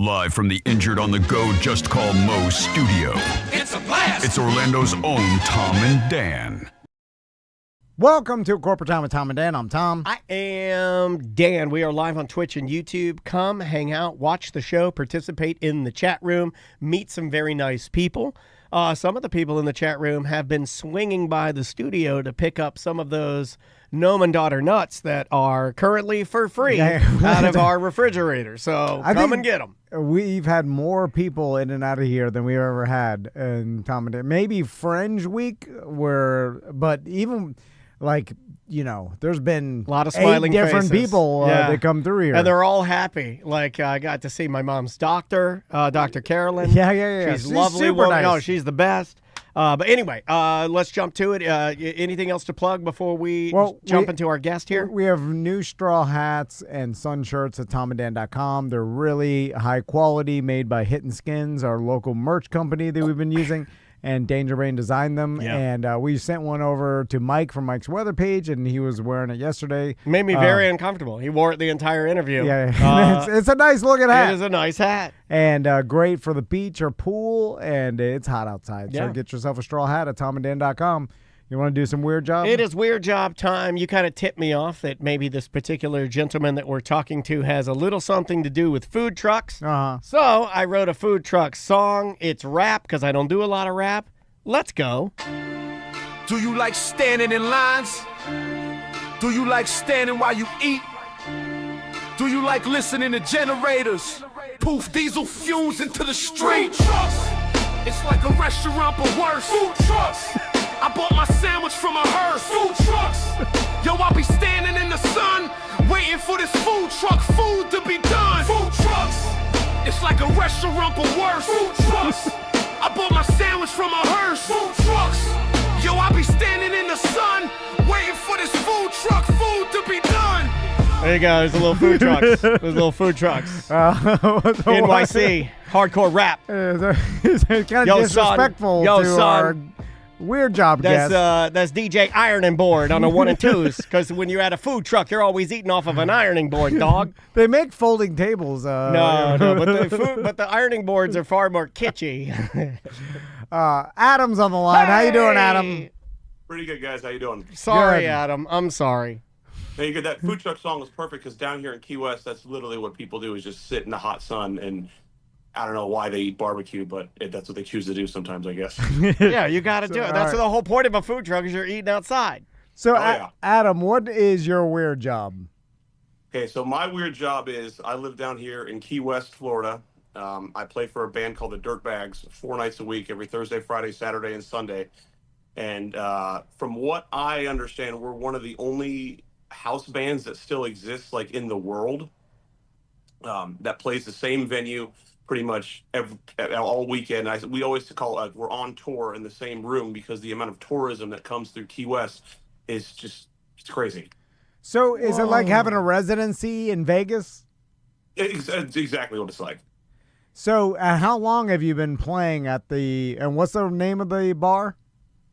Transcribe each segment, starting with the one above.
Live from the Injured on the Go Just Call Mo studio. It's a blast! It's Orlando's own Tom and Dan. Welcome to Corporate Time with Tom and Dan. I'm Tom. I am Dan. We are live on Twitch and YouTube. Come hang out, watch the show, participate in the chat room, meet some very nice people. Some of the people in the chat room have been swinging by the studio to pick up some of those gnome and daughter nuts that are currently for free out of our refrigerator. So come and get them. We've had more people in and out of here than we've ever had in Tom and Dan. Maybe Fringe Week, but even like, you know, there's been a lot of smiling different faces. people that come through here. And they're all happy. Like, I got to see my mom's doctor, Dr. Carolyn. Yeah. She's lovely. Super nice. No, she's the best. But anyway, let's jump to it. Anything else to plug before we jump into our guest here? We have new straw hats and sun shirts at tomandan.com. They're really high quality, made by Hidden Skins, our local merch company that we've been using. And Danger Brain designed them. Yeah. And we sent one over to Mike from Mike's Weather Page, and he was wearing it yesterday. Made me very uncomfortable. He wore it the entire interview. Yeah, it's a nice looking hat. It is a nice hat. And great for the beach or pool, and it's hot outside. Yeah. So get yourself a straw hat at tomandan.com. You want to do some weird job? It is weird job time. You kind of tipped me off that maybe this particular gentleman that we're talking to has a little something to do with food trucks. Uh-huh. So I wrote a food truck song. It's rap because I don't do a lot of rap. Let's go. Do you like standing in lines? Do you like standing while you eat? Do you like listening to generators? Poof diesel fumes into the street. It's like a restaurant but worse. Food trucks. I bought my sandwich from a hearse. Food trucks. Yo, I'll be standing in the sun, waiting for this food truck food to be done. Food trucks. It's like a restaurant but worse. Food trucks. I bought my sandwich from a hearse. Food trucks. Yo, I'll be standing in the sun, waiting for this food truck food to be done. There you go. There's a little food trucks. There's little food trucks. NYC. Hardcore rap. It's kind of disrespectful to our weird job guest. That's DJ Ironing Board on the 1 and 2s. Because when you're at a food truck, you're always eating off of an ironing board, dog. They make folding tables. No, but the ironing boards are far more kitschy. Adam's on the line. How you doing, Adam? Pretty good, guys. How you doing? Sorry, Good. Adam. I'm sorry. Hey, good. That food truck song was perfect because down here in Key West, that's literally what people do is just sit in the hot sun. And I don't know why they eat barbecue, but that's what they choose to do sometimes, I guess. Yeah, you got to do it. That's the whole point of a food truck is you're eating outside. So, yeah. Adam, what is your weird job? Okay, so my weird job is I live down here in Key West, Florida. I play for a band called the Dirtbags 4 nights a week, every Thursday, Friday, Saturday, and Sunday. And from what I understand, we're one of the only house bands that still exists like in the world that plays the same venue pretty much all weekend. We always call it we're on tour in the same room because the amount of tourism that comes through Key West is just it's crazy. So is it like having a residency in Vegas? It's exactly what it's like. So how long have you been playing and what's the name of the bar?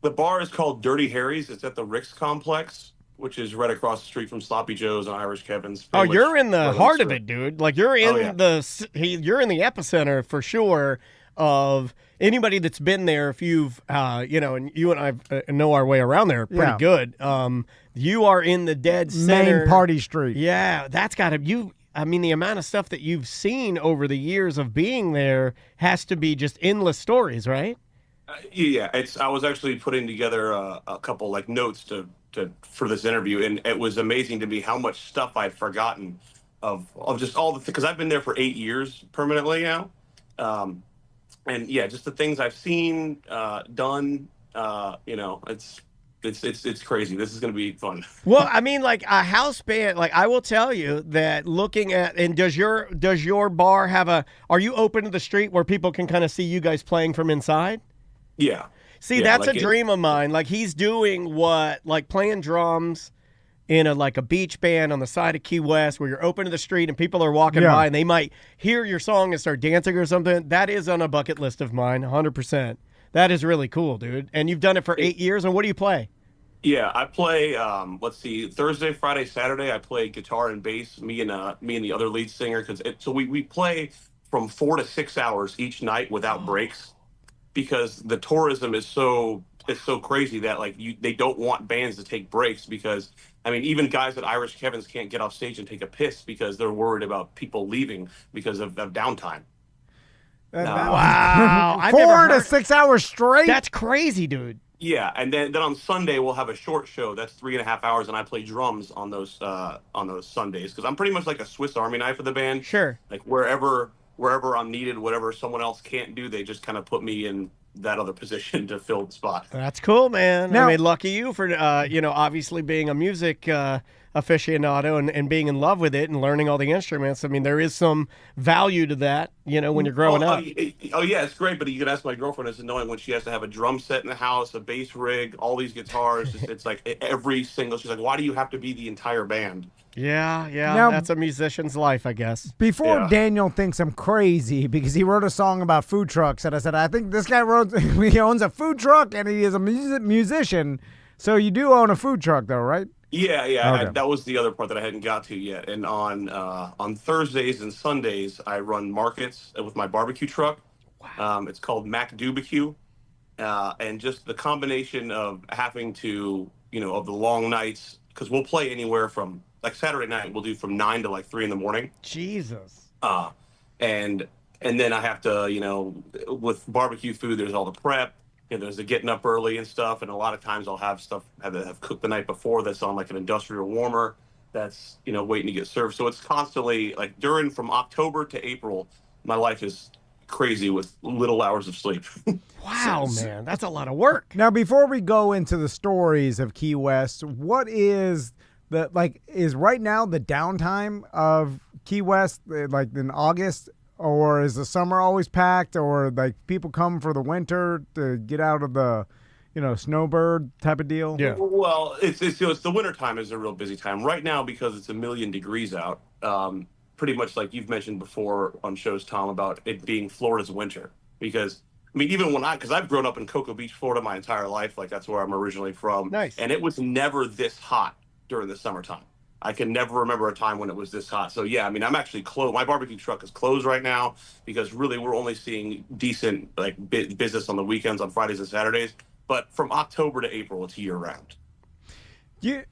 The bar is called Dirty Harry's. It's at the Rick's Complex, which is right across the street from Sloppy Joe's and Irish Kevin's. Oh, you're in the heart of it, dude. Like you're in you're in the epicenter for sure of anybody that's been there. If you've, and you and I know our way around there pretty good. You are in the dead center. Main party street. Yeah, that's got to I mean, the amount of stuff that you've seen over the years of being there has to be just endless stories, right? Yeah, I was actually putting together a couple like notes for this interview, and it was amazing to me how much stuff I'd forgotten of just all the because I've been there for 8 years permanently now, and yeah, just the things I've seen, done. It's crazy. This is going to be fun. Well, I mean, like a house band, like I will tell you that looking at, and does your bar have are you open to the street where people can kind of see you guys playing from inside? Yeah. See, that's a dream of mine. Like he's doing like playing drums in a beach band on the side of Key West where you're open to the street and people are walking by and they might hear your song and start dancing or something. That is on a bucket list of mine, 100%. That is really cool, dude. And you've done it for 8 years. And what do you play? Yeah, I play. Let's see, Thursday, Friday, Saturday. I play guitar and bass. Me and the other lead singer. So we play from 4 to 6 hours each night without breaks, because the tourism is so crazy that like they don't want bands to take breaks, because I mean even guys at Irish Kevin's can't get off stage and take a piss because they're worried about people leaving because of downtime. Wow. I've 4 never to heard- 6 hours straight. That's crazy, dude. Yeah, and then on Sunday we'll have a short show that's 3.5 hours, and I play drums on those Sundays, because I'm pretty much like a Swiss Army knife of the band. Sure. Like wherever I'm needed, whatever someone else can't do, they just kind of put me in that other position to fill the spot. That's cool, man. Now- I mean, lucky you for, obviously being a music aficionado and being in love with it and learning all the instruments. I mean, there is some value to that, when you're growing up. Oh, yeah, it's great, but you can ask my girlfriend. It's annoying when she has to have a drum set in the house, a bass rig, all these guitars. It's like every single. She's like, "Why do you have to be the entire band?" Yeah. Now- That's a musician's life, I guess. Before Yeah. Daniel thinks I'm crazy because he wrote a song about food trucks, and I said, I think this guy he owns a food truck and he is a musician. So you do own a food truck, though, right? Yeah. Okay. That was the other part that I hadn't got to yet. And on Thursdays and Sundays, I run markets with my barbecue truck. Wow. It's called Mac BBQ, and just the combination of having to, of the long nights, because we'll play anywhere from like Saturday night, we'll do from 9 to like 3 in the morning. Jesus. And then I have to, with barbecue food, there's all the prep. There's the getting up early and stuff, and a lot of times I'll have stuff have cooked the night before that's on like an industrial warmer that's waiting to get served. So it's constantly like from October to April, my life is crazy with little hours of sleep. Wow, man. That's a lot of work. Now, before we go into the stories of Key West, what is is right now the downtime of Key West, like in August? Or is the summer always packed, or like people come for the winter to get out of the, snowbird type of deal? Yeah. Well, it's the winter time is a real busy time right now because it's 1,000,000 degrees out. Pretty much like you've mentioned before on shows, Tom, about it being Florida's winter. Because I mean, even because I've grown up in Cocoa Beach, Florida, my entire life, like that's where I'm originally from. Nice. And it was never this hot during the summertime. I can never remember a time when it was this hot. So yeah, I mean, I'm actually closed. My barbecue truck is closed right now because really we're only seeing decent business on the weekends, on Fridays and Saturdays. But from October to April, it's year round.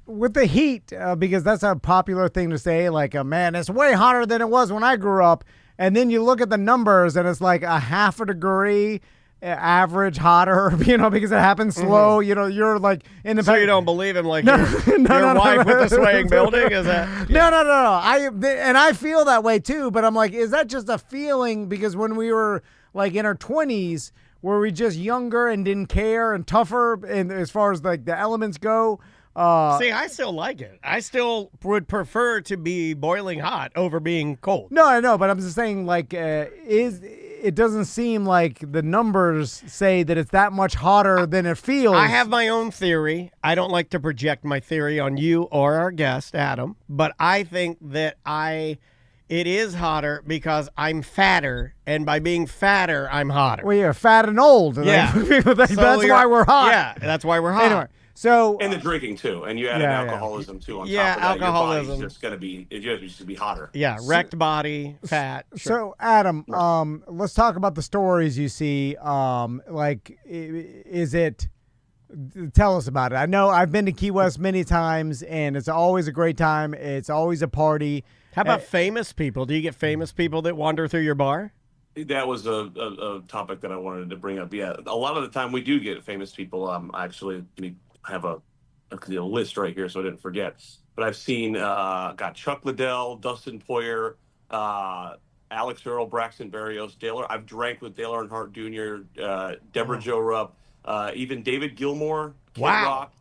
With the heat, because that's a popular thing to say, like, man, it's way hotter than it was when I grew up. And then you look at the numbers and it's like a 0.5 degree average hotter, because it happens slow. You're like in the. So you don't believe him, like No, your no, wife no. with the swaying building? Is that? No. I feel that way too, but I'm like, is that just a feeling? Because when we were like in our 20s, were we just younger and didn't care and tougher, and as far as like the elements go? See, I still like it. I still would prefer to be boiling hot over being cold. No, I know, but I'm just saying, like, it doesn't seem like the numbers say that it's that much hotter than it feels. I have my own theory. I don't like to project my theory on you or our guest, Adam, but I think that it is hotter because I'm fatter, and by being fatter, I'm hotter. Well, you're fat and old. Yeah. That's why we're hot. Yeah, that's why we're hot. Anyway, so And the drinking too, and you add Yeah, an alcoholism too on Yeah, top of that. alcoholism. Your body's just gonna be, it used to be hotter. Yeah, wrecked body, fat. Sure. So, Adam, let's talk about the stories you see. Is it? Tell us about it. I know I've been to Key West many times, and it's always a great time. It's always a party. How about famous people? Do you get famous people that wander through your bar? That was a topic that I wanted to bring up. Yeah, a lot of the time we do get famous people. Actually, let me have a list right here so I didn't forget. But I've seen got Chuck Liddell, Dustin Poirier, Alex Earl, Braxton Berrios, Dale. I've drank with Dale Earnhardt Jr., Deborah Jo Rupp, even David Gilmour, Kid Rock,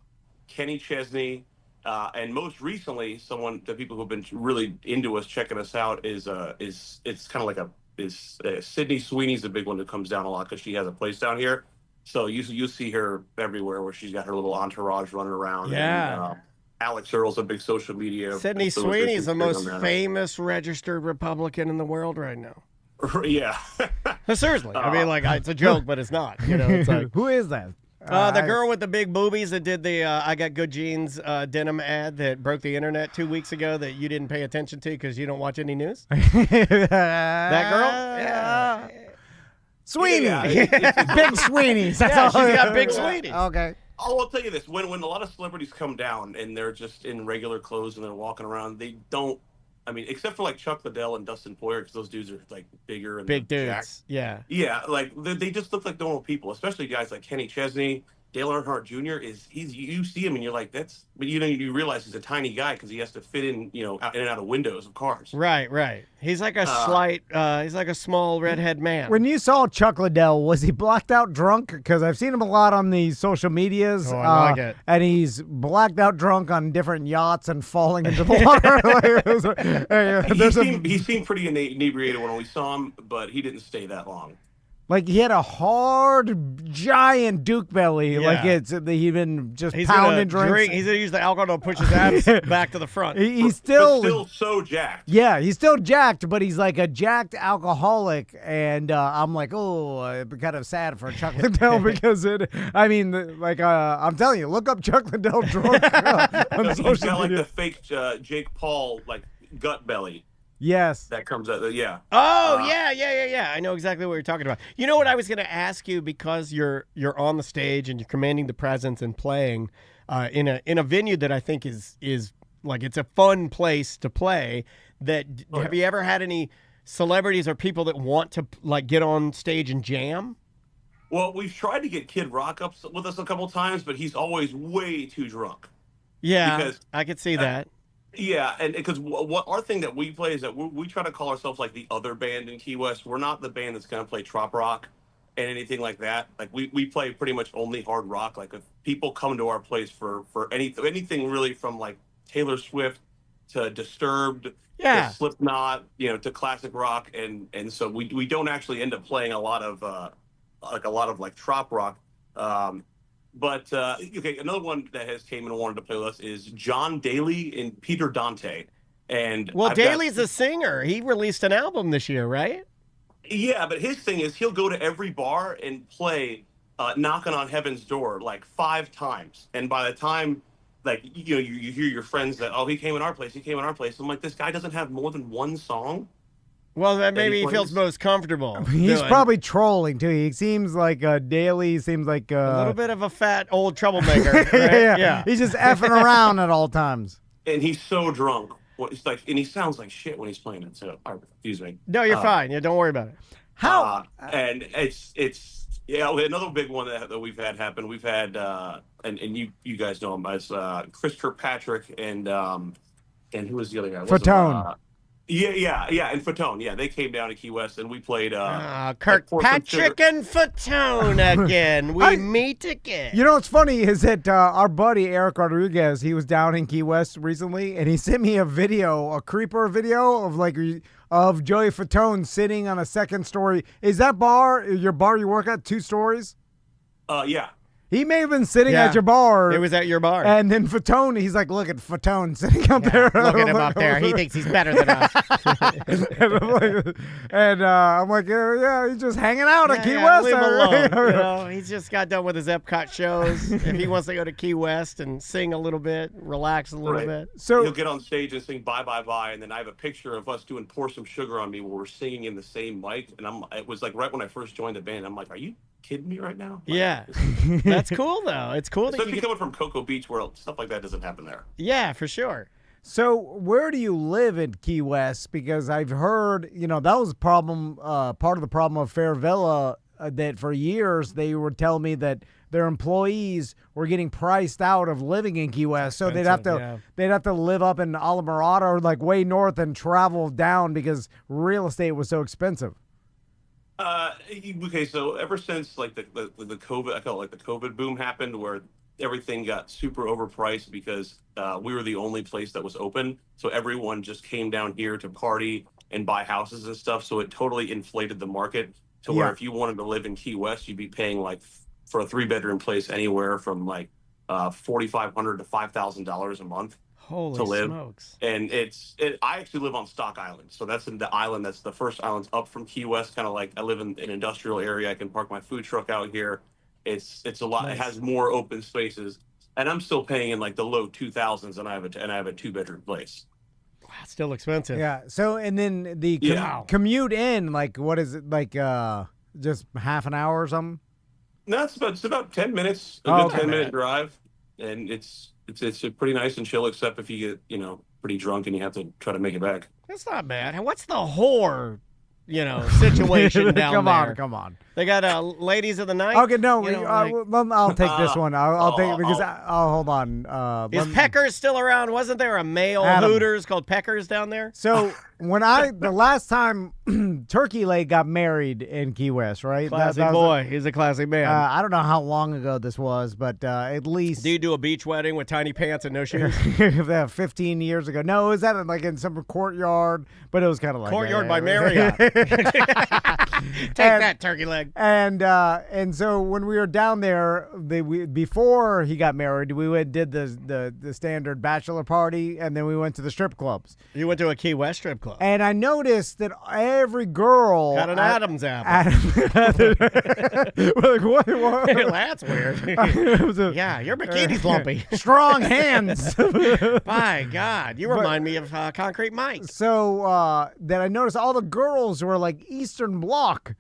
Kenny Chesney, and most recently, the people who've been really into us, checking us out, is it's kind of like Sydney Sweeney's a big one who comes down a lot because she has a place down here. So you see her everywhere where she's got her little entourage running around. Yeah. And, Alex Earl's a big social media. Sydney Sweeney's the most famous registered Republican in the world right now. Yeah. No, seriously. I mean, like, it's a joke, but it's not. It's like, Who is that? The girl with the big boobies that did the I Got Good Jeans denim ad that broke the internet 2 weeks ago that you didn't pay attention to because you don't watch any news? That girl? Yeah. Sweeney. Yeah, Big Sweeney's. That's Yeah, all. she's got big Sweeney's. Okay. Oh, I'll tell you this: when a lot of celebrities come down and they're just in regular clothes and they're walking around, they don't. I mean, except for like Chuck Liddell and Dustin Poirier, because those dudes are like bigger and Big dudes. jacked. Yeah. Yeah, like they just look like normal people, especially guys like Kenny Chesney, Dale Earnhardt Jr. You see him and you're like, but you realize he's a tiny guy because he has to fit in, in and out of windows of cars. Right. He's like a he's like a small redhead man. When you saw Chuck Liddell, was he blacked out drunk? Because I've seen him a lot on the social medias. Oh, I like it. And he's blacked out drunk on different yachts and falling into the water. He seemed pretty inebriated when we saw him, but he didn't stay that long. Like he had a hard, giant Duke belly. Yeah. Like he'd been just He's pounding gonna drinks. He's gonna use the alcohol to push his abs back to the front. He's But still so jacked. Yeah, he's still jacked, but he's like a jacked alcoholic, and I'm like, I'm kind of sad for Chuck Liddell because I'm telling you, look up Chuck Liddell drunk on He's social got like media. the fake Jake Paul like gut belly Yes. that comes out. Yeah. Oh, yeah. I know exactly what you're talking about. You know what I was going to ask you, because you're on the stage and you're commanding the presence and playing in a venue that I think is like, it's a fun place to play. Have you ever had any celebrities or people that want to like get on stage and jam? Well, we've tried to get Kid Rock up with us a couple times, but he's always way too drunk. Yeah, Because, I could see that. Yeah, and because what our thing that we play is that we try to call ourselves like the other band in Key West. We're not the band that's going to play trop rock and anything like that. Like we play pretty much only hard rock. Like if people come to our place for anything really from like Taylor Swift to Disturbed, Yeah. to Slipknot, to classic rock, and so we don't actually end up playing a lot of trop rock. But okay, another one that has came and wanted to play with us is John Daly and Peter Dante. And Daly's a singer. He released an album this year, right? Yeah, but his thing is he'll go to every bar and play Knocking on Heaven's Door like 5 times. And by the time like you hear your friends that, he came in our place, I'm like, this guy doesn't have more than one song. Well, then maybe he feels most comfortable. He's doing. probably trolling too. He seems like Daly. Seems like a little bit of a fat old troublemaker. Right? yeah. He's just effing around at all times. And he's so drunk. It's like, and he sounds like shit when he's playing it too. Excuse me. No, you're fine. Yeah, don't worry about it. How? And it's another big one that we've had happen. We've had and you guys know him as Chris Kirkpatrick and who was the other guy? Fatone. Yeah, and Fatone. Yeah, they came down to Key West and we played. Kirkpatrick and Fatone again. We meet again. You know what's funny is that our buddy Eric Rodriguez, he was down in Key West recently, and he sent me a creeper video of Joey Fatone sitting on a second story. Is that your bar you work at 2 stories? Yeah. He may have been sitting at your bar. It was at your bar. And then Fatone, he's like, look at Fatone sitting up there. Look at him up there. He thinks he's better than us. I'm like, yeah, he's just hanging out at Key West. Leave him alone. He's just got done with his Epcot shows. If he wants to go to Key West and sing a little bit, relax a little bit. So he'll get on stage and sing Bye Bye Bye, and then I have a picture of us doing Pour Some Sugar on Me where we're singing in the same mic. And it was like right when I first joined the band, I'm like, are you kidding me right now? Yeah. That's cool, though. It's cool that especially coming from Cocoa Beach where stuff like that doesn't happen there. Yeah, for sure. So where do you live in Key West? Because I've heard, that was a problem, part of the problem of Fair Villa, that for years they were telling me that their employees were getting priced out of living in Key West. So they'd have to live up in Alamorada or like way north and travel down because real estate was so expensive. Okay, so ever since like the COVID, I call it like the COVID boom happened, where everything got super overpriced because we were the only place that was open. So everyone just came down here to party and buy houses and stuff. So it totally inflated the market to where if you wanted to live in Key West, you'd be paying like for a 3-bedroom place anywhere from like $4,500 to $5,000 a month. Holy to live. Smokes. And I actually live on Stock Island. So that's in the island. That's the first island's up from Key West. Kind of like I live in an industrial area. I can park my food truck out here. It's a lot. Nice. It has more open spaces, and I'm still paying in like the low 2000s, and I have a 2-bedroom place. Wow, it's still expensive. Yeah. So and then the commute in, like, what is it like? Just half an hour or something? No, it's about 10 minutes. A good 10-minute drive, and it's pretty nice and chill. Except if you get pretty drunk and you have to try to make it back. That's not bad. And what's the whore, situation down there? Come on. They got ladies of the night. Okay, no, I'll take this one. I'll take it because I'll hold on. Is Peckers still around? Wasn't there a male Hooters called Peckers down there? So when the last time Turkey Leg got married in Key West, right? Classy boy. He's a classy man. I don't know how long ago this was, but at least. Do you do a beach wedding with tiny pants and no shoes? 15 years ago. No, it was at like in some courtyard, but it was kind of like Courtyard by Marriott. Take that, Turkey Leg. And so when we were down there, before he got married, we did the standard bachelor party, and then we went to the strip clubs. You went to a Key West strip club. And I noticed that every girl got an Adam's apple. Like, what? Well, that's weird. Yeah, your bikini's lumpy. Strong hands. My God, you remind me of Concrete Mike. So then I noticed all the girls were like Eastern Bloc.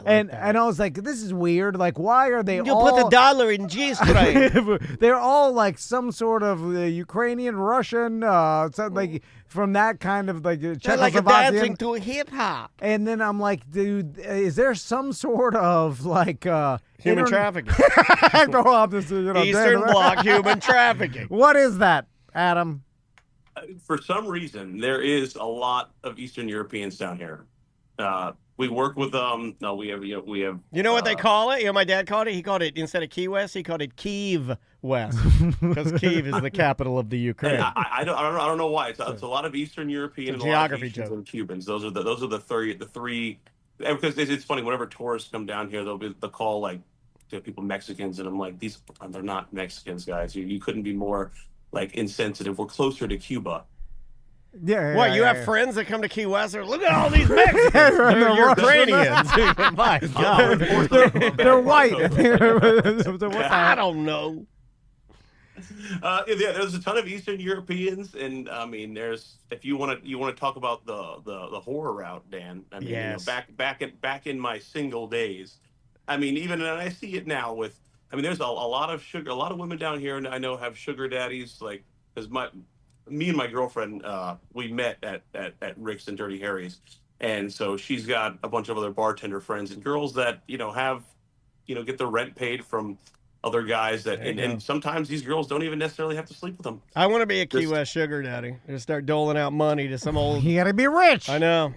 And I was like, this is weird. Like, why are they you put the dollar in G-string. They're all like some sort of Ukrainian, Russian, like from that kind of like They're like dancing to hip hop. And then I'm like, dude, is there some sort of like human trafficking? Eastern Bloc human trafficking. What is that, Adam? For some reason, there is a lot of Eastern Europeans down here. We work with them. No, we have. You know what they call it? My dad called it. He called it, instead of Key West, he called it Kyiv West, because Kyiv is the capital of the Ukraine. I don't know why. It's a lot of Eastern European and geography joke. And Cubans. Those are the three. Because it's funny. Whenever tourists come down here, they'll call like people Mexicans, and I'm like, they're not Mexicans, guys. You couldn't be more like insensitive. We're closer to Cuba. Yeah. You have friends that come to Key West? Look at all these Mexicans. They're Ukrainians. My God. They're white. I don't know. There's a ton of Eastern Europeans, and I mean, if you want to talk about the horror route, Dan. I mean, yes. Back in my single days. I mean, even and I see it now with. I mean, there's a lot of women down here, and I know have sugar daddies. Like, because me and my girlfriend, we met at Rick's and Dirty Harry's. And so she's got a bunch of other bartender friends and girls that, have, get the rent paid from other guys that, and sometimes these girls don't even necessarily have to sleep with them. I want to be a Key West sugar daddy. Just start doling out money to some old. You got to be rich. I know.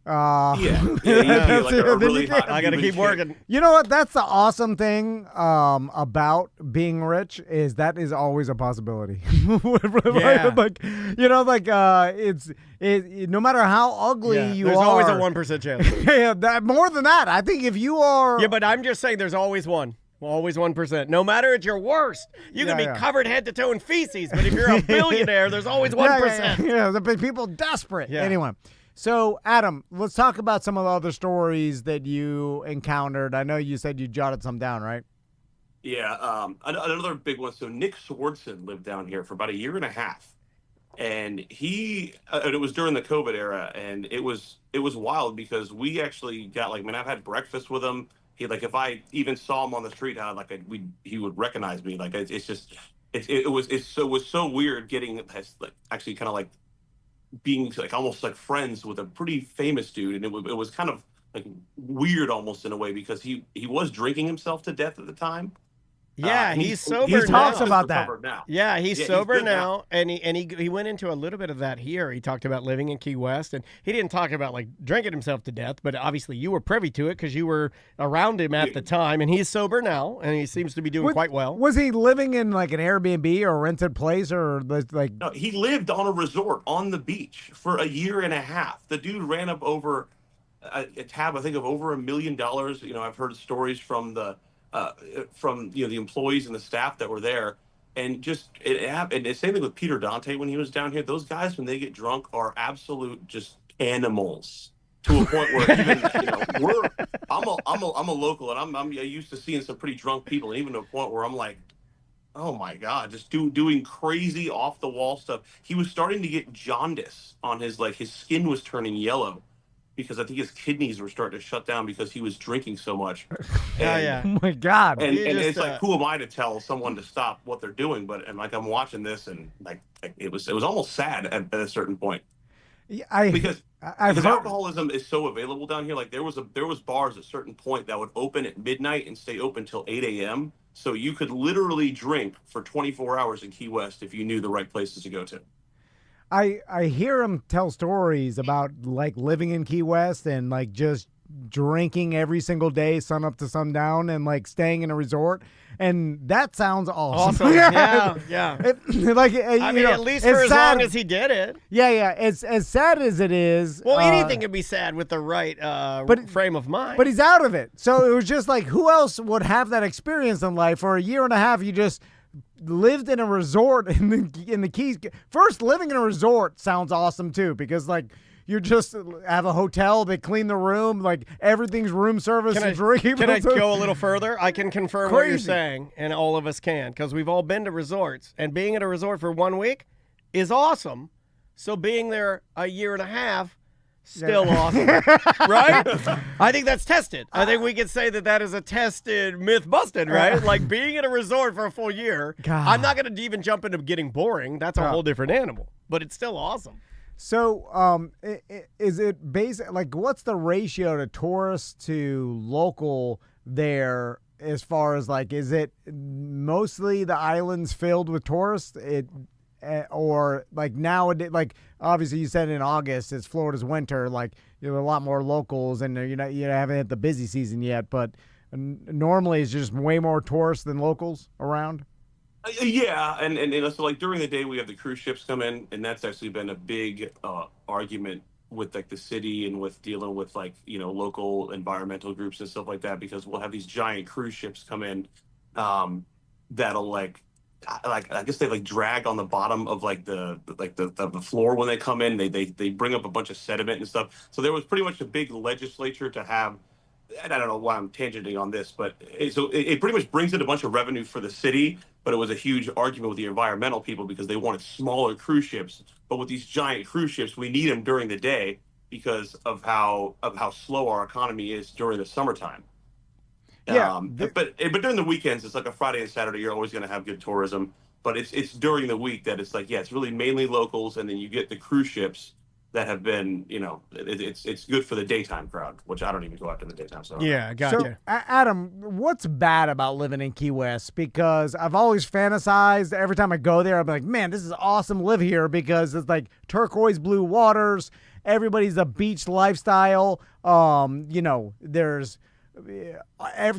I got to keep working. You know what? That's the awesome thing about being rich is that is always a possibility. Yeah. It's no matter how ugly you there's are. There's always a 1% chance. Yeah, more than that. I think if you are. Yeah, but I'm just saying there's always one. Always 1%. No matter at your worst, you can be covered head to toe in feces, but if you're a billionaire, there's always 1%. Yeah, the people desperate. Yeah. Anyway. So, Adam, let's talk about some of the other stories that you encountered. I know you said you jotted some down, right? Yeah. Another big one. So Nick Swardson lived down here for about a year and a half. And it was during the COVID era. And it was wild because we actually got I've had breakfast with him. He if I even saw him on the street, he would recognize me. It was so weird getting actually kind of being almost friends with a pretty famous dude, and it was kind of weird almost in a way because he was drinking himself to death at the time. Yeah, he's sober now. He talks about that. Now. Yeah, he's sober now, and he went into a little bit of that here. He talked about living in Key West, and he didn't talk about drinking himself to death, but obviously you were privy to it because you were around him at the time, and he's sober now, and he seems to be doing quite well. Was he living in an Airbnb or a rented place or No, he lived on a resort on the beach for a year and a half. The dude ran up over a tab, I think, of over $1 million. I've heard stories from the employees and the staff that were there, and it happened. And same thing with Peter Dante when he was down here. Those guys, when they get drunk, are absolute just animals to a point where even I'm I'm a local, and I'm used to seeing some pretty drunk people, and even to a point where I'm like, oh my God, just doing crazy off the wall stuff. He was starting to get jaundice on his skin was turning yellow because I think his kidneys were starting to shut down because he was drinking so much. And, Oh my God. And, You and just, it's like, who am I to tell someone to stop what they're doing? But like I'm watching this, and like it was almost sad at a certain point because I've heard, alcoholism is so available down here. Like there was bars at a certain point that would open at midnight and stay open till 8 a.m. So you could literally drink for 24 hours in Key West if you knew the right places to go to. I hear him tell stories about like living in Key West and like just drinking every single day, sun up to sundown, and like staying in a resort, and that sounds awesome. Awesome. Yeah. I mean, at least for as long as he did it. Yeah. It's as sad as it is. Well, anything can be sad with the right frame of mind. But he's out of it. So it was just like, who else would have that experience in life? For a year and a half, you just lived in a resort in the Keys. First, living in a resort sounds awesome too, because like you just have a hotel, they clean the room, like everything's room service and drinking. Can I go a little further? I can confirm what you're saying, and all of us can, because we've all been to resorts, and being at a resort for 1 week is awesome. So being there a year and a half, still awesome, right? I think that's tested. I think we could say that is a tested, myth busted, right? Like being at a resort for a full year. God. I'm not going to even jump into getting boring. That's a whole different animal, but it's still awesome. So, is it basic? Like, what's the ratio to tourists to local there? As far as like, is it mostly the islands filled with tourists? Or like nowadays, like obviously you said in August it's Florida's winter. Like you have a lot more locals, and you haven't hit the busy season yet. But normally it's just way more tourists than locals around. Yeah, and so like during the day we have the cruise ships come in, and that's actually been a big argument with like the city and with dealing with like local environmental groups and stuff like that, because we'll have these giant cruise ships come in that'll like I guess they like drag on the bottom of like the floor when they come in. They bring up a bunch of sediment and stuff. So there was pretty much a big legislature to have. And I don't know why I'm tangenting on this, but it pretty much brings in a bunch of revenue for the city. But it was a huge argument with the environmental people because they wanted smaller cruise ships. But with these giant cruise ships, we need them during the day because of how slow our economy is during the summertime. Yeah, but during the weekends, it's like a Friday and Saturday. You're always going to have good tourism. But it's during the week that it's like, yeah, it's really mainly locals, and then you get the cruise ships that have been, it's good for the daytime crowd, which I don't even go out in the daytime. So yeah, gotcha. So, Adam, what's bad about living in Key West? Because I've always fantasized every time I go there, I'm like, man, this is awesome. Live here because it's like turquoise blue waters. Everybody's a beach lifestyle. There's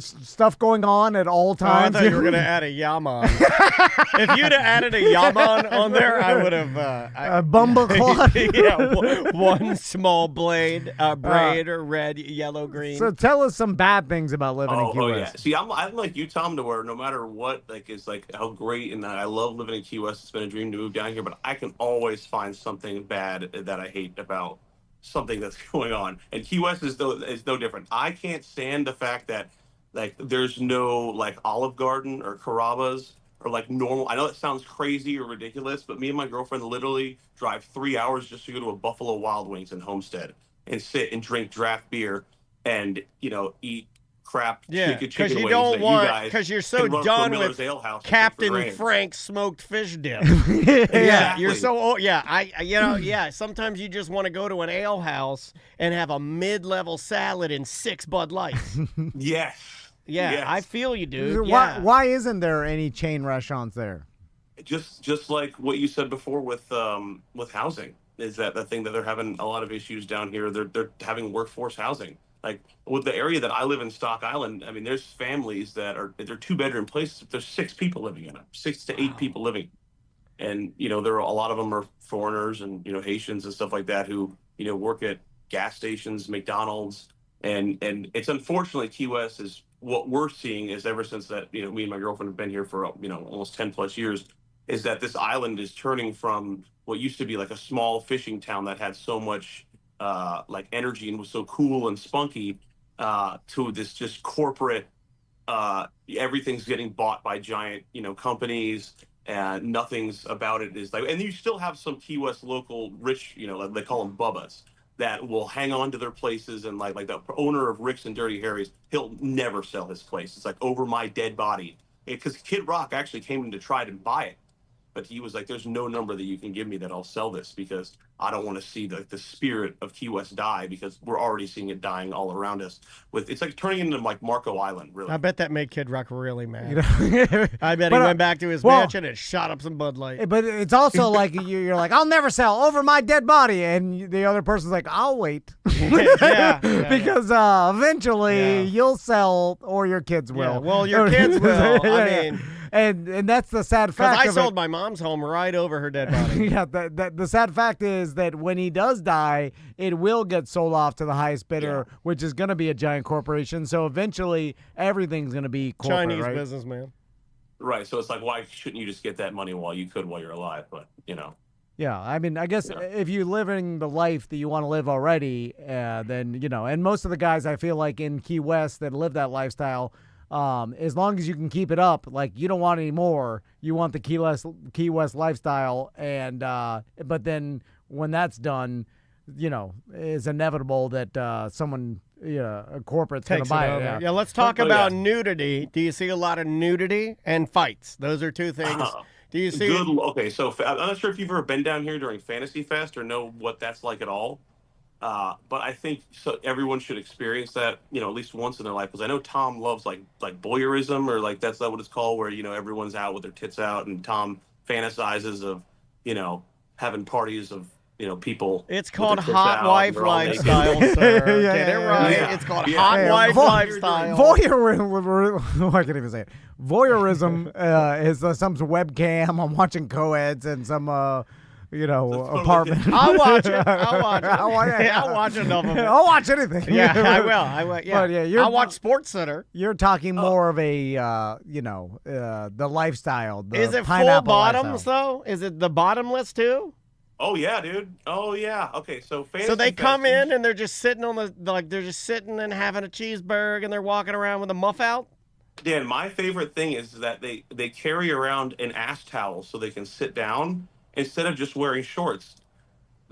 stuff going on at all times. I thought you were going to add a yaman. If you'd have added a yaman on there, I would have a bumbleclaw. Yeah, one small braid, or red, yellow, green. So tell us some bad things about living in Key West. Yeah. See, I'm like you, Tom, to where no matter what, like it's like how great, and I love living in Key West. It's been a dream to move down here, but I can always find something bad that I hate about something that's going on. And Key West is no different. I can't stand the fact that like there's no like Olive Garden or Carrabba's or like normal. I know it sounds crazy or ridiculous, but me and my girlfriend literally drive 3 hours just to go to a Buffalo Wild Wings in Homestead and sit and drink draft beer and eat crap chicken you wings don't that want, you guys because you're so can run done to Miller's with Ale House and Captain drink for Frank's smoked fish dip. Exactly. You're so old. Sometimes you just want to go to an ale house and have a mid-level salad and 6 Bud Lights. Yes. Yes. I feel you, dude. Why isn't there any chain restaurants there? Just like what you said before with housing, is that the thing that they're having a lot of issues down here. They're having workforce housing. Like with the area that I live in, Stock Island, I mean, there's families that they're 2-bedroom places. There's 6 people living in them, 6 to 8 people living. And, there are a lot of them are foreigners and, Haitians and stuff like that who, work at gas stations, McDonald's. And it's unfortunately Key West is what we're seeing is ever since that, me and my girlfriend have been here for, almost 10 plus years, is that this island is turning from what used to be like a small fishing town that had so much like energy and was so cool and spunky to this just corporate. Everything's getting bought by giant, companies, and nothing's about it is like. And you still have some Key West local rich, like they call them bubbas, that will hang on to their places, and like the owner of Rick's and Dirty Harry's, he'll never sell his place. It's like over my dead body, because Kid Rock actually came in to try to buy it. But he was like, "There's no number that you can give me that I'll sell this, because I don't want to see the spirit of Key West die, because we're already seeing it dying all around us. It's like turning into like Marco Island, really." I bet that made Kid Rock really mad. You know? I bet he went back to his mansion and shot up some Bud Light. But it's also like you're like, I'll never sell over my dead body, and the other person's like, I'll wait. Because eventually you'll sell, or your kids will. Yeah, well, your kids will. I mean. And that's the sad fact. I sold my mom's home right over her dead body. Yeah, the sad fact is that when he does die, it will get sold off to the highest bidder, which is going to be a giant corporation. So eventually, everything's going to be corporate, Chinese right? businessman. Right. So it's like, why shouldn't you just get that money while you're alive? But Yeah, I mean, I guess if you're living the life that you want to live already, then and most of the guys I feel like in Key West that live that lifestyle. As long as you can keep it up, like you don't want any more. You want the Key West lifestyle, and but then when that's done, it's inevitable that someone, a corporate's going to buy it. Yeah, let's talk about nudity. Do you see a lot of nudity and fights? Those are two things. Do you see? Okay, so I'm not sure if you've ever been down here during Fantasy Fest or know what that's like at all. But I think everyone should experience that, at least once in their life. Because I know Tom loves like voyeurism, or like that's not what it's called, where everyone's out with their tits out, and Tom fantasizes of having parties of people. It's called hot wife lifestyle, sir. Get it right. Yeah. It's called hot wife lifestyle. Voyeurism. I can't even say it. Voyeurism is some webcam. I'm watching co-eds and some. Apartment. I'll watch it. I'll watch enough of it. I'll watch anything. Yeah, I will. Yeah. But I'll watch Sports Center. You're talking more of a, the lifestyle. Is it full bottoms though? Is it the bottomless too? Oh yeah, dude. Oh yeah. Okay, so they come in and they're just sitting on they're just sitting and having a cheeseburger, and they're walking around with a muff out. Dan, my favorite thing is that they carry around an ass towel so they can sit down, instead of just wearing shorts.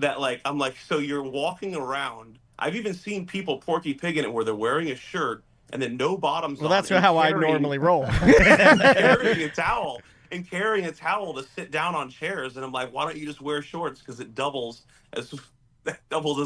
I'm like, so you're walking around. I've even seen people Porky Pig in it, where they're wearing a shirt and then no bottoms on. Well, that's how I normally roll. carrying a towel to sit down on chairs. And I'm like, why don't you just wear shorts? Because it doubles as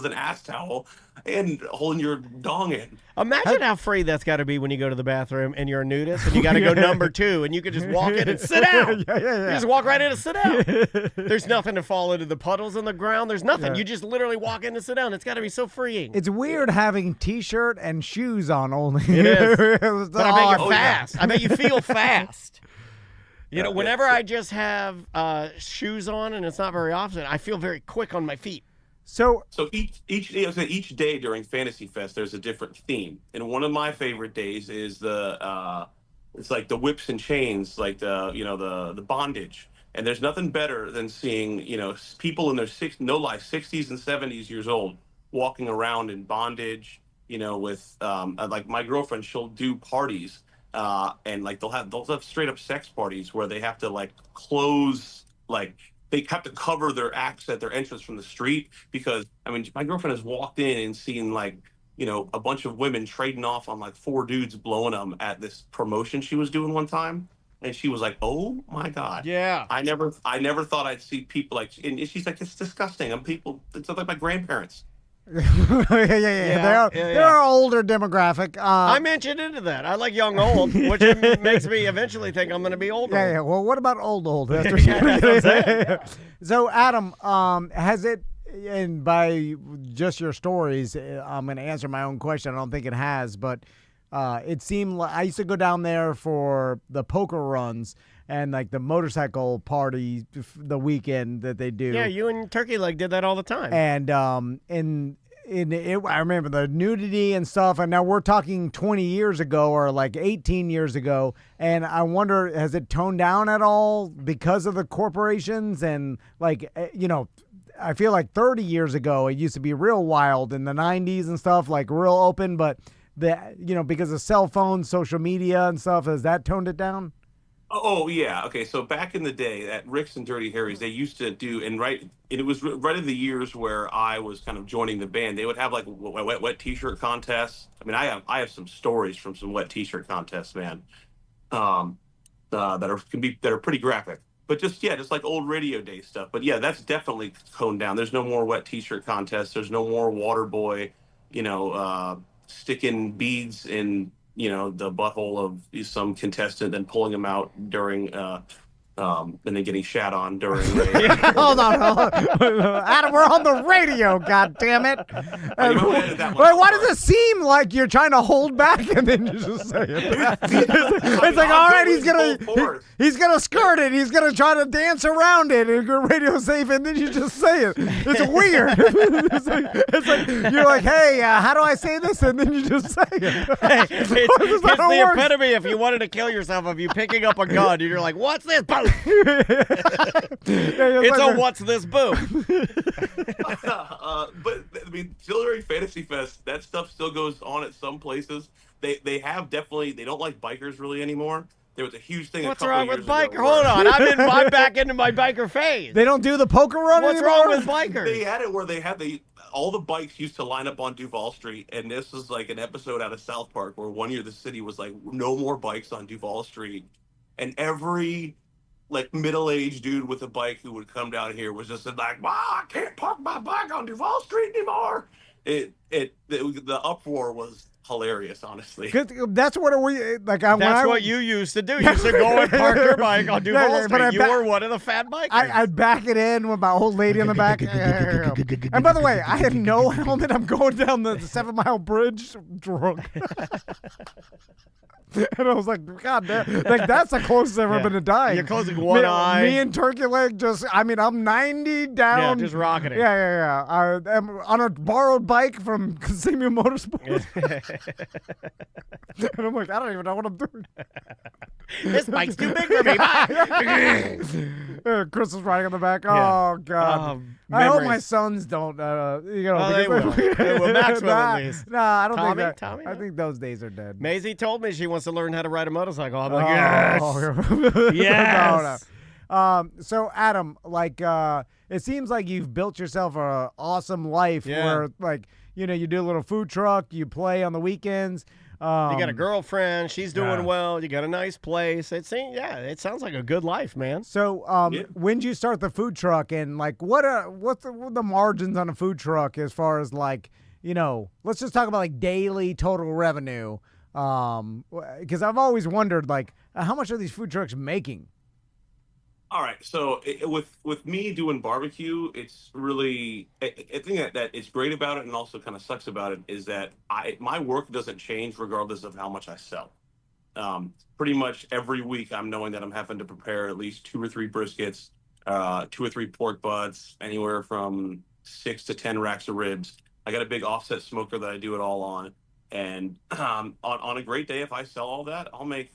an ass towel and holding your dong in. Imagine how free that's got to be when you go to the bathroom and you're a nudist and you got to go number 2 and you can just walk in and sit down. You just walk right in and sit down. There's nothing to fall into the puddles on the ground. There's nothing. You just literally walk in and sit down. It's got to be so freeing. It's weird having T-shirt and shoes on only. It is. But I bet you're fast. I bet you feel fast. Whenever I just have shoes on, and it's not very often, I feel very quick on my feet. So each day during Fantasy Fest, there's a different theme, and one of my favorite days is it's like the whips and chains, like the bondage. And there's nothing better than seeing people in their 60s and 70s years old walking around in bondage. With like my girlfriend, she'll do parties, and like they'll have straight up sex parties where they have to like close they have to cover their acts at their entrance from the street, because my girlfriend has walked in and seen a bunch of women trading off on 4 dudes blowing them at this promotion she was doing one time, and she was like, "Oh my god, yeah, I never thought I'd see people and she's like, it's disgusting. It's like my grandparents." Yeah. They're older demographic. I'm inching into that. I like young old, which makes me eventually think I'm going to be older. Yeah. Well, what about old? That's So, Adam, has it? And by just your stories, I'm going to answer my own question. I don't think it has, but it seemed like I used to go down there for the poker runs and the motorcycle party the weekend that they do. Yeah, you and Turkey Leg did that all the time. And I remember the nudity and stuff, and now we're talking 20 years ago or 18 years ago, and I wonder, has it toned down at all because of the corporations? And I feel like 30 years ago it used to be real wild in the 90s and stuff, real open, but because of cell phones, social media and stuff, has that toned it down? Oh yeah. Okay. So back in the day at Rick's and Dirty Harry's, they used to do, and it was right in the years where I was kind of joining the band. They would have like wet T-shirt contests. I mean, I have some stories from some wet T-shirt contests, man. That are pretty graphic. But just like old radio day stuff. But yeah, that's definitely toned down. There's no more wet T-shirt contests. There's no more water boy, sticking beads in the butthole of some contestant and pulling them out during and then getting shat on during. Hold on. Adam, we're on the radio. God damn it! Why does it seem like you're trying to hold back and then you just say it? It's like, all right, he's gonna skirt it. He's gonna try to dance around it and go radio safe, and then you just say it. It's weird. it's like you're like, hey, how do I say this? And then you just say it. Hey, it's the epitome. If you wanted to kill yourself, of you picking up a gun and you're like, what's this? Boom. It's a what's this boom. But I mean, Distillery Fantasy Fest, that stuff still goes on at some places. They don't like bikers really anymore. There was a huge thing. What's wrong with biker? Hold on, I'm back into my biker phase. They don't do the poker run What's anymore? wrong with bikers? They had it where they had all the bikes used to line up on Duval Street, and this was like an episode out of South Park where one year the city was like, no more bikes on Duval Street, and every like middle-aged dude with a bike who would come down here was just like, wow, I can't park my bike on Duval Street anymore. The uproar was hilarious, honestly. That's what we like. That's what you used to do. You used to go and park your bike on Duval Street. You were one of the fat bikers. I'd back it in with my old lady in the back. And by the way, I had no helmet. I'm going down the 7 Mile Bridge drunk. And I was like, God damn, like that's the closest I've ever been to dying. You're closing one eye. Me and Turkey Leg I'm 90 down. Yeah, just rocking it. Yeah. I'm on a borrowed bike from Casino Motorsports. And I'm like, I don't even know what I'm doing. This bike's too big for me. Bye. Chris is riding on the back. Oh, God. I hope my sons don't. They will. They will. Max will at least. Nah, I don't think that. Tommy? I think those days are dead. Maisie told me she wants to learn how to ride a motorcycle. I'm like, yes. Yes. No. So, Adam, like, it seems like you've built yourself an awesome life where, like, you do a little food truck, you play on the weekends. You got a girlfriend. She's doing well. You got a nice place. It sounds like a good life, man. So, when did you start the food truck, and like, what's the margins on a food truck as far as like, let's just talk about like daily total revenue. Because I've always wondered like, how much are these food trucks making? All right, so with me doing barbecue, it's really I think that it's great about it, and also kind of sucks about it is that my work doesn't change regardless of how much I sell. Pretty much every week, I'm knowing that I'm having to prepare at least 2 or 3 briskets, 2 or 3 pork butts, anywhere from 6 to 10 racks of ribs. I got a big offset smoker that I do it all on, and on a great day, if I sell all that, I'll make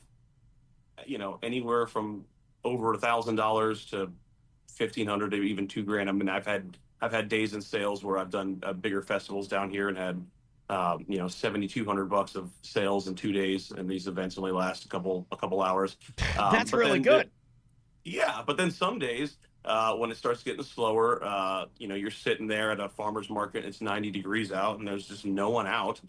anywhere from over $1,000 to $1,500 to even $2,000. I mean, I've had days in sales where I've done bigger festivals down here and had $7,200 of sales in 2 days, and these events only last a couple hours. That's really good. But then some days when it starts getting slower, you're sitting there at a farmer's market, it's 90 degrees out, and there's just no one out.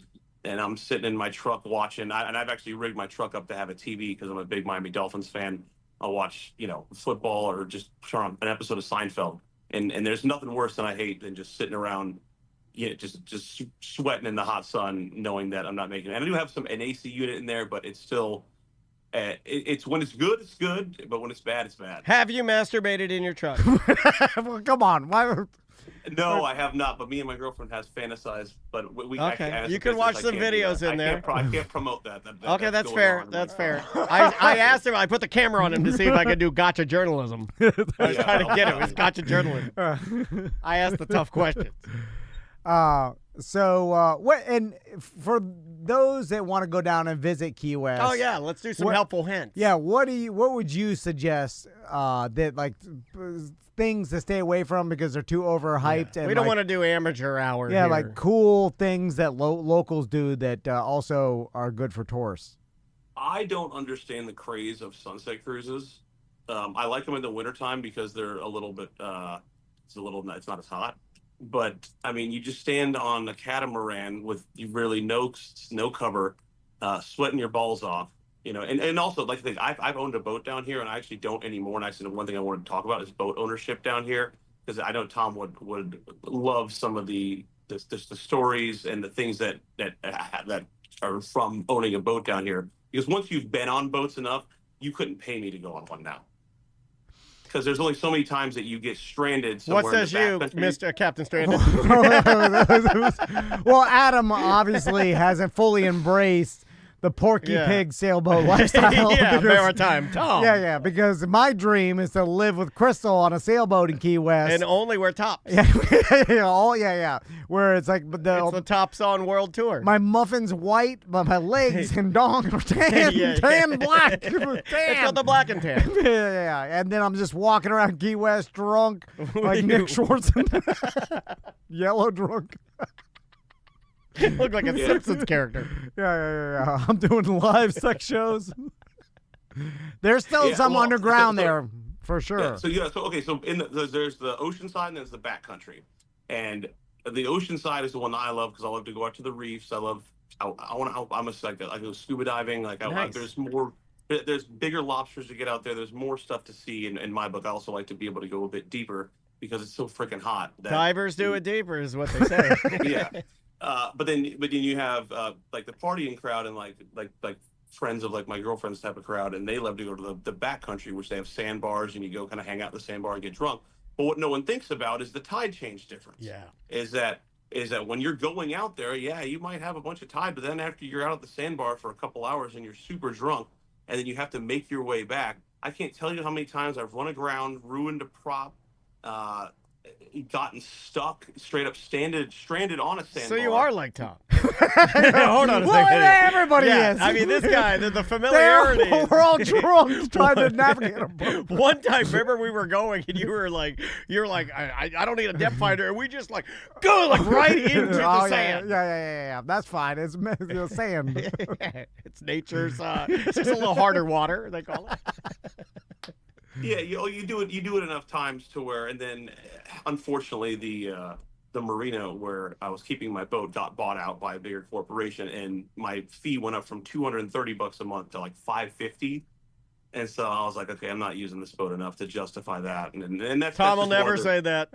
And I'm sitting in my truck watching, and I've actually rigged my truck up to have a TV because I'm a big Miami Dolphins fan. I'll watch, football or just turn on an episode of Seinfeld. And there's nothing worse than I hate than just sitting around, just sweating in the hot sun, knowing that I'm not making it. And I do have an AC unit in there, but it's still, it's when it's good, but when it's bad, it's bad. Have you masturbated in your truck? Well, come on. Why? No, I have not, but me and my girlfriend has fantasized. But we okay. You can watch some videos in there. I can't promote that. Okay, that's fair. That's fair. I asked him. I put the camera on him to see if I could do gotcha journalism. I was trying to get him. It's gotcha journalism. I asked the tough questions. So, what? And for those that want to go down and visit Key West, Oh yeah, let's do some helpful hints. yeah. What would you suggest that like things to stay away from because they're too overhyped? And We don't want to do amateur hour. Yeah, here. like cool things that locals do that also are good for tourists. I don't understand the craze of sunset cruises. I like them in the wintertime because they're a little bit, it's not as hot. But I mean, you just stand on a catamaran with really no cover, sweating your balls off, and also like I've owned a boat down here and I actually don't anymore. And actually, the one thing I wanted to talk about is boat ownership down here because I know Tom would love some of the stories and the things that are from owning a boat down here. Because once you've been on boats enough, you couldn't pay me to go on one now. Because there's only so many times that you get stranded somewhere. What says you, Mr. Captain Stranded? Well, Adam obviously hasn't fully embraced the Porky Pig sailboat lifestyle. Yeah, because, maritime Tom. Yeah, because my dream is to live with Crystal on a sailboat in Key West. And only wear tops. Yeah, where it's like It's the Tops on World Tour. my muffin's white, but my legs and dong are tan, tan black. Tan. It's called the black and tan. Yeah, and then I'm just walking around Key West drunk, like Nick Schwartzen, yellow drunk. Look like a Simpsons character. Yeah. I'm doing live sex shows. There's still some underground there, for sure. So there's the ocean side and there's the backcountry, and the ocean side is the one that I love because I love to go out to the reefs. I'm I go scuba diving. Nice. There's bigger lobsters to get out there. There's more stuff to see in my book. I also like to be able to go a bit deeper because it's so freaking hot. Divers do it deeper, is what they say. Yeah. But then you have like the partying crowd and like friends of like my girlfriend's type of crowd, and they love to go to the backcountry, which they have sandbars, and you go kind of hang out in the sandbar and get drunk. But what no one thinks about is the tide change difference. Yeah. Is that when you're going out there, you might have a bunch of tide, but then after you're out at the sandbar for a couple hours and you're super drunk, and then you have to make your way back. I can't tell you how many times I've run aground, ruined a prop, gotten stuck, straight up stranded on a sandbar. So you are like Tom. Hold on a second. Everybody is. I mean, this guy, the familiarity. We're all drunk trying to navigate a boat. One time, remember we were going and you were like, I don't need a depth finder, and we just like go like right into the sand. Yeah. That's fine. It's sand. It's nature's. It's just a little harder water, they call it. Yeah, you do it enough times to where, and then unfortunately the marina where I was keeping my boat got bought out by a bigger corporation, and my fee went up from $230 a month to like $550. And so I was like, okay, I'm not using this boat enough to justify that. And that's Tom will never say that.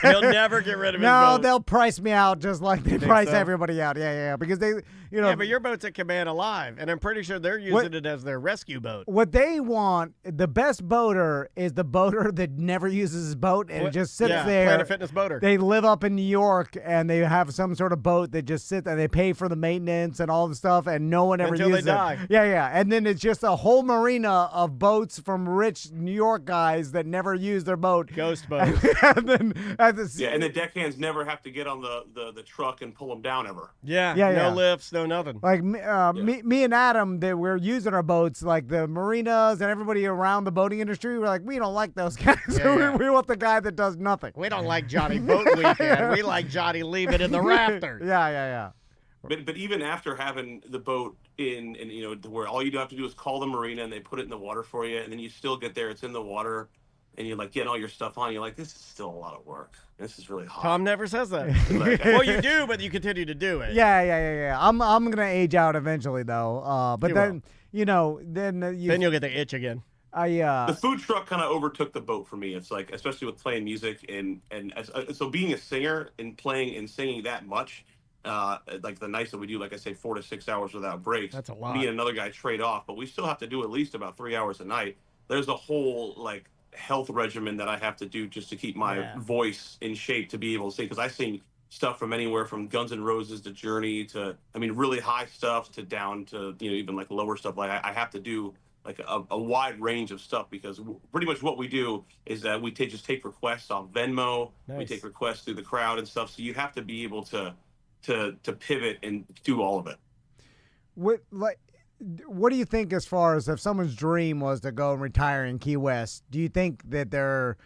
He'll never get rid of his boat. No, they'll price me out just like they price everybody out. Yeah, because they, Yeah, but your boat's at Command Alive, and I'm pretty sure they're using it as their rescue boat. What they want, the best boater is the boater that never uses his boat and just sits there. Planet Fitness boater. They live up in New York and they have some sort of boat that just sits there. They pay for the maintenance and all the stuff, and no one ever Until uses they die. it. Yeah, and then it's just a whole marina of boats from rich New York guys that never use their boat. Ghost boat. And the deckhands never have to get on the truck and pull them down ever. No lifts, no nothing. Like me and Adam, we're using our boats, like the marinas and everybody around the boating industry. We're like, we don't like those guys. We want the guy that does nothing. We don't like Johnny Boat Weekend. We like Johnny Leave It in the Rafters. Yeah. But even after having the boat in where all you have to do is call the marina and they put it in the water for you, and then you still get there, it's in the water, and you're like getting all your stuff on. You're like, this is still a lot of work. This is really hot. Tom never says that. Well, you do, but you continue to do it. Yeah. I'm gonna age out eventually though. But then then you'll get the itch again. The food truck kind of overtook the boat for me. It's like, especially with playing music so being a singer and playing and singing that much. Like the nights that we do, like I say, 4 to 6 hours without breaks. That's a lot. Me and another guy trade off, but we still have to do at least about 3 hours a night. There's a whole like health regimen that I have to do just to keep my voice in shape to be able to sing. Because I sing stuff from anywhere from Guns N' Roses to Journey to, really high stuff to down to, even like lower stuff. Like I have to do like a wide range of stuff because pretty much what we do is that we just take requests off Venmo. Nice. We take requests through the crowd and stuff. So you have to be able to to pivot and do all of it. What do you think as far as if someone's dream was to go and retire in Key West? Do you think that they're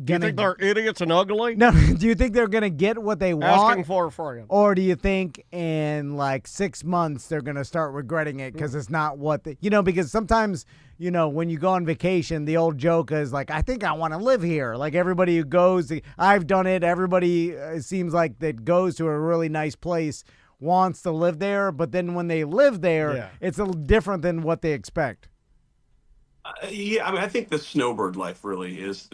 Do you think they're idiots and ugly? No, do you think they're gonna get what they want? Asking for you. Or do you think in like 6 months they're gonna start regretting it because it's not what they, because sometimes, when you go on vacation, the old joke is like, I think I want to live here. Like everybody who goes, I've done it. Everybody it seems like that goes to a really nice place wants to live there, but then when they live there, it's a little different than what they expect. Yeah, I mean, I think the snowbird life really is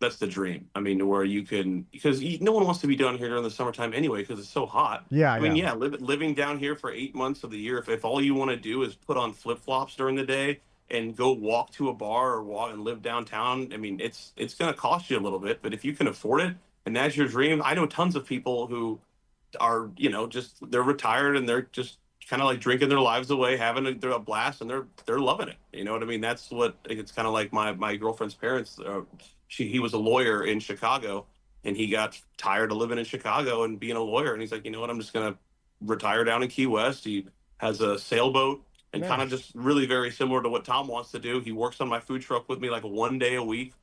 that's the dream. I mean, where you can, because no one wants to be down here during the summertime anyway because it's so hot. Yeah, I mean, living down here for 8 months of the year, if all you want to do is put on flip flops during the day and go walk to a bar or walk and live downtown, I mean, it's going to cost you a little bit, but if you can afford it and that's your dream, I know tons of people who are, they're retired and they're just kind of like drinking their lives away, having a blast, and they're loving it. You know what I mean? That's what it's kind of like. My girlfriend's parents. He was a lawyer in Chicago, and he got tired of living in Chicago and being a lawyer, and he's like, you know what? I'm just gonna retire down in Key West. He has a sailboat, and kind of just really very similar to what Tom wants to do. He works on my food truck with me like 1 day a week.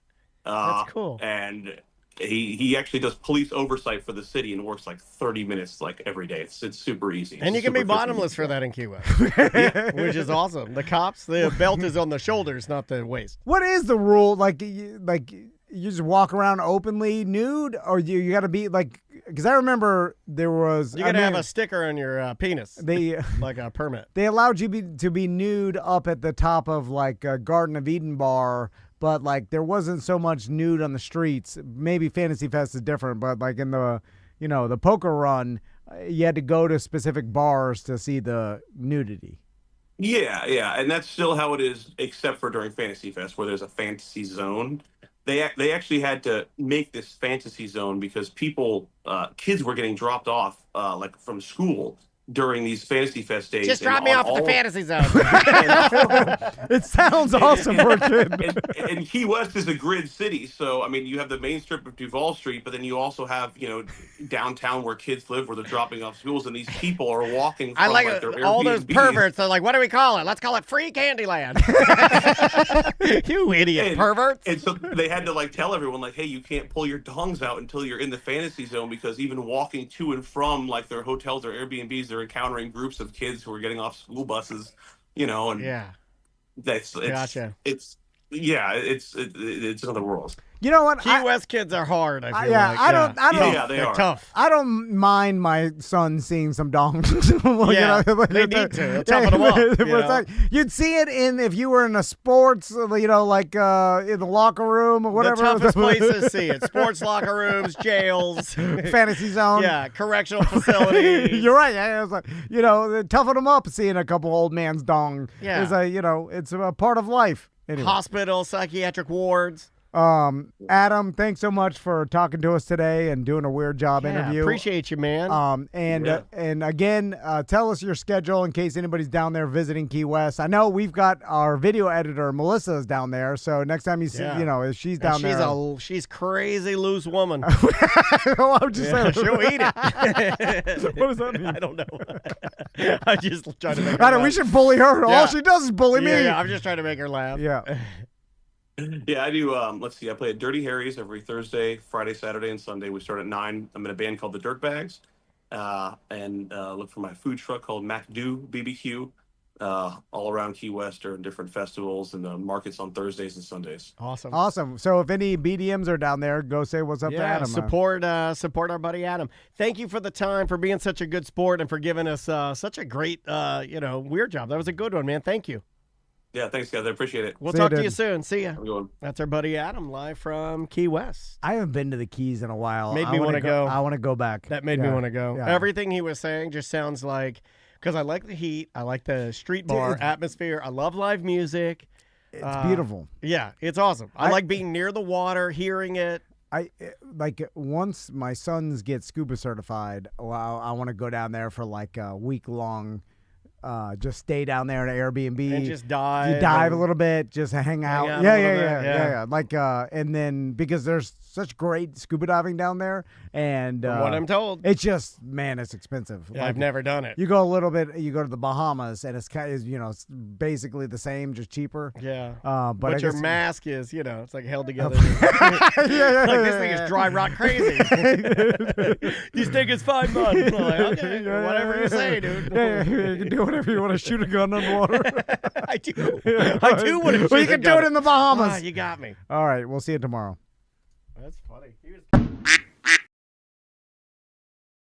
That's cool. And he actually does police oversight for the city and works like 30 minutes like every day. It's super easy. And you can be bottomless for that in Key West, which is awesome. The cops, the belt is on the shoulders, not the waist. What is the rule? Like you just walk around openly nude, or you got to be like? Because I remember there was you got to have a sticker on your penis. Like a permit. They allowed you to be nude up at the top of like a Garden of Eden bar. But, like, there wasn't so much nude on the streets. Maybe Fantasy Fest is different, but, like, in the, the poker run, you had to go to specific bars to see the nudity. Yeah. And that's still how it is, except for during Fantasy Fest, where there's a fantasy zone. They actually had to make this fantasy zone because kids were getting dropped off, like, from school during these Fantasy Fest days. Just drop me off at the fantasy zone. It sounds awesome for a kid. And Key West is a grid city, so I mean, you have the main strip of Duval Street, but then you also have downtown where kids live, where they're dropping off schools, and these people are walking. From, I like their all those Airbnbs. perverts. They're like, what do we call it? Let's call it Free Candyland. You idiot perverts. And so they had to like tell everyone like, hey, you can't pull your dongs out until you're in the fantasy zone, because even walking to and from like their hotels or Airbnbs, they're encountering groups of kids who are getting off school buses, and gotcha. It's another world. You know what? Key West kids are hard. I feel yeah, like. I don't. Yeah, they They're are tough. I don't mind my son seeing some dongs. They need to toughen them up. You'd see it if you were in a sports, like in the locker room or whatever. The toughest places to see it: sports locker rooms, jails, fantasy zone. Yeah, correctional facilities. You're right. I was like, toughen them up seeing a couple old man's dong. Yeah, it's a part of life. Anyway. Hospital, psychiatric wards. Adam, thanks so much for talking to us today and doing a weird job interview. Appreciate you, man. And again, tell us your schedule in case anybody's down there visiting Key West. I know we've got our video editor Melissa's down there, so next time you see, if she's down there, she's crazy loose woman. I'm just saying, she'll eat it. What does that mean? I don't know. I just trying to make her Adam, laugh. we should bully her. Yeah. All she does is bully me. Yeah, I'm just trying to make her laugh. Yeah. Yeah, I do. Let's see. I play at Dirty Harry's every Thursday, Friday, Saturday, and Sunday. We start at 9. I'm in a band called the Dirtbags, and look for my food truck called MacDo BBQ. All around Key West or in different festivals and the markets on Thursdays and Sundays. Awesome. So if any BDMs are down there, go say what's up to Adam. Support our buddy Adam. Thank you for the time, for being such a good sport, and for giving us such a great weird job. That was a good one, man. Thank you. Yeah, thanks, guys. I appreciate it. We'll talk to you soon. See ya. Everyone. That's our buddy Adam, live from Key West. I haven't been to the Keys in a while. Made me want to go. I want to go back. That made me want to go. Yeah. Everything he was saying just sounds like, because I like the heat, I like the street bar atmosphere, I love live music. It's beautiful. Yeah, it's awesome. I like being near the water, hearing it. Once my sons get scuba certified, I want to go down there for like a week long just stay down there in an Airbnb And just dive. You dive a and- little bit, just hang out. out a Yeah, little yeah, bit, yeah, yeah. yeah. Like, and then because there's such great scuba diving down there, and From what I'm told. it's just man, it's expensive. Yeah, I've never done it. You go a little bit. You go to the Bahamas, and it's kind of it's basically the same, just cheaper. Yeah. But I your guess- mask is, it's like held together. yeah, Like, this thing is dry rock crazy. These think it's 5 months. I'm like, okay, whatever you say, dude. Yeah, you can do whatever you want to shoot a gun underwater. I do. I do want to. Well, you can do it in the Bahamas. You got me. All right, we'll see you tomorrow. That's funny. He was